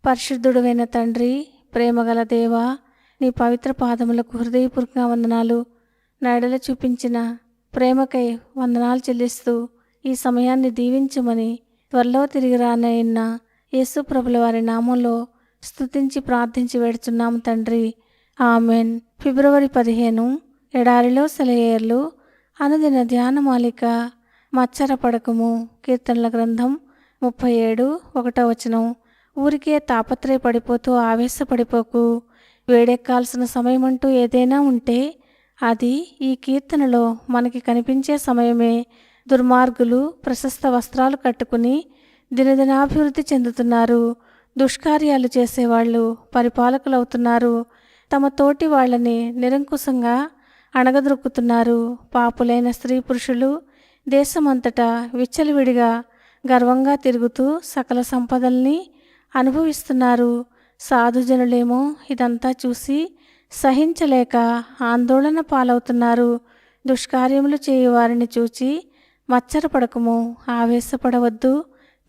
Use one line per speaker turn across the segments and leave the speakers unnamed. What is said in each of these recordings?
పరిశుద్ధుడైన తండ్రి, ప్రేమగల దేవా, నీ పవిత్ర పాదములకు హృదయపూర్వక వందనాలు. నా ఎడల చూపించిన ప్రేమకై వందనాలు చెల్లిస్తూ ఈ సమయాన్ని దీవించమని త్వరలో తిరిగి రానయ్యున్న యేసు ప్రభుల వారి నామంలో స్తుతించి ప్రార్థించి వేడుచున్నాము తండ్రి. ఆమెన్. ఫిబ్రవరి 15 ఎడారిలో సెలయేర్లు అనుదిన ధ్యానమాలిక. మచ్చరపడకము. కీర్తనల గ్రంథం 37:1. ఊరికే తాపత్రయపడిపోతూ ఆవేశపడిపోకు. వేడెక్కాల్సిన సమయమంటూ ఏదైనా ఉంటే అది ఈ కీర్తనలో మనకి కనిపించే సమయమే. దుర్మార్గులు ప్రశస్త వస్త్రాలు కట్టుకుని దినదినాభివృద్ధి చెందుతున్నారు. దుష్కార్యాలు చేసేవాళ్ళు పరిపాలకులవుతున్నారు. తమ తోటి వాళ్ళని నిరంకుశంగా అణగద్రొక్కుతున్నారు. పాపులైన స్త్రీ పురుషులు దేశమంతటా విచ్చలవిడిగా గర్వంగా తిరుగుతూ సకల సంపదల్ని అనుభవిస్తున్నారు. సాధుజనులేమో ఇదంతా చూసి సహించలేక ఆందోళన పాలవుతున్నారు. దుష్కార్యములు చేయువారిని చూచి మచ్చరపడకము, ఆవేశపడవద్దు,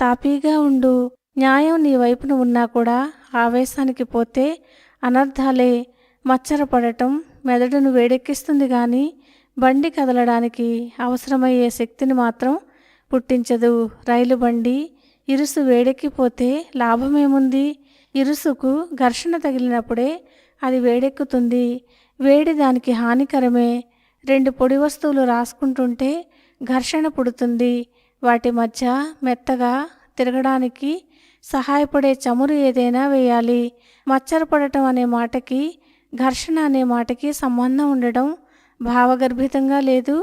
తాపీగా ఉండు. న్యాయం నీ వైపున ఉన్నా కూడా ఆవేశానికి పోతే అనర్థాలే. మచ్చరపడటం మెదడును వేడెక్కిస్తుంది కానీ బండి కదలడానికి అవసరమయ్యే శక్తిని మాత్రం పుట్టించదు. రైలు బండి ఇరుసు వేడెక్కిపోతే లాభమేముంది? ఇరుసుకు ఘర్షణ తగిలినప్పుడే అది వేడెక్కుతుంది. వేడి దానికి హానికరమే. 2 పొడి వస్తువులు రాసుకుంటుంటే ఘర్షణ పుడుతుంది. వాటి మధ్య మెత్తగా తిరగడానికి సహాయపడే చమురు ఏదైనా వేయాలి. మచ్చరపడటం అనే మాటకి ఘర్షణ అనే మాటకి సంబంధం ఉండడం భావగర్భితంగా లేదు.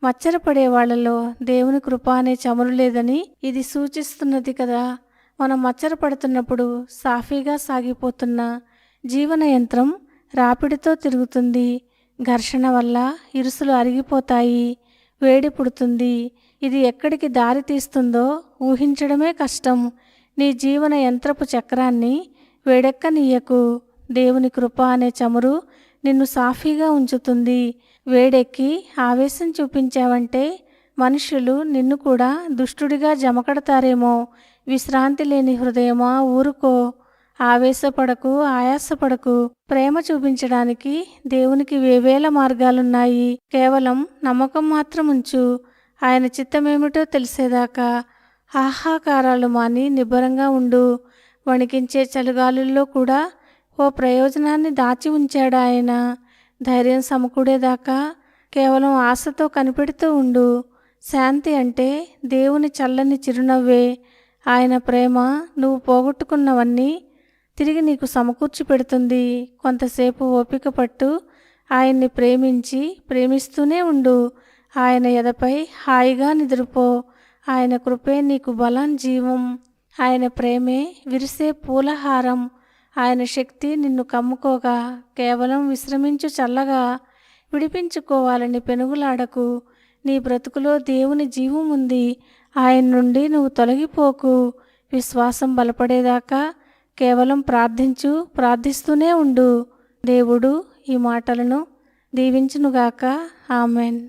మచ్చరపడే వాళ్లలో దేవుని కృప అనే చమురు లేదని ఇది సూచిస్తున్నది కదా. మనం మచ్చరపడుతున్నప్పుడు సాఫీగా సాగిపోతున్న జీవన యంత్రం రాపిడితో తిరుగుతుంది. ఘర్షణ వల్ల ఇరుసులు అరిగిపోతాయి, వేడి పుడుతుంది. ఇది ఎక్కడికి దారి తీస్తుందో ఊహించడమే కష్టం. నీ జీవన యంత్రపు చక్రాన్ని వేడెక్కనీయకు. దేవుని కృప అనే చమురు నిన్ను సాఫీగా ఉంచుతుంది. వేడెక్కి ఆవేశం చూపించావంటే మనుషులు నిన్ను కూడా దుష్టుడిగా జమకడతారేమో. విశ్రాంతి లేని హృదయమా, ఊరుకో. ఆవేశపడకు, ఆయాసపడకు. ప్రేమ చూపించడానికి దేవునికి వేవేల మార్గాలున్నాయి. కేవలం నమ్మకం మాత్రం ఉంచు. ఆయన చిత్తమేమిటో తెలిసేదాకా ఆహాకారాలు మాని నిబ్బరంగా ఉండు. వణికించే చలిగాలుల్లో కూడా ఓ ప్రయోజనాన్ని దాచి ఉంచాడు ఆయన. ధైర్యం సమకూడేదాకా కేవలం ఆశతో కనిపెడుతూ ఉండు. శాంతి అంటే దేవుని చల్లని చిరునవ్వే. ఆయన ప్రేమ నువ్వు పోగొట్టుకున్నవన్నీ తిరిగి నీకు సమకూర్చి పెడుతుంది. కొంతసేపు ఓపిక పట్టు. ఆయన్ని ప్రేమిస్తూనే ఉండు. ఆయన ఎదపై హాయిగా నిద్రపో. ఆయన కృపే నీకు బలం, జీవం. ఆయన ప్రేమే విరిసే పూలహారం. ఆయన శక్తి నిన్ను కమ్ముకోగా కేవలం విశ్రమించు. చల్లగా విడిపించుకోవాలని పెనుగులాడకు. నీ బ్రతుకులో దేవుని జీవం ఉంది. ఆయన నుండి నువ్వు తొలగిపోకు. విశ్వాసం బలపడేదాకా కేవలం ప్రార్థిస్తూనే ఉండు. దేవుడు ఈ మాటలను దీవించునుగాక. ఆమెన్.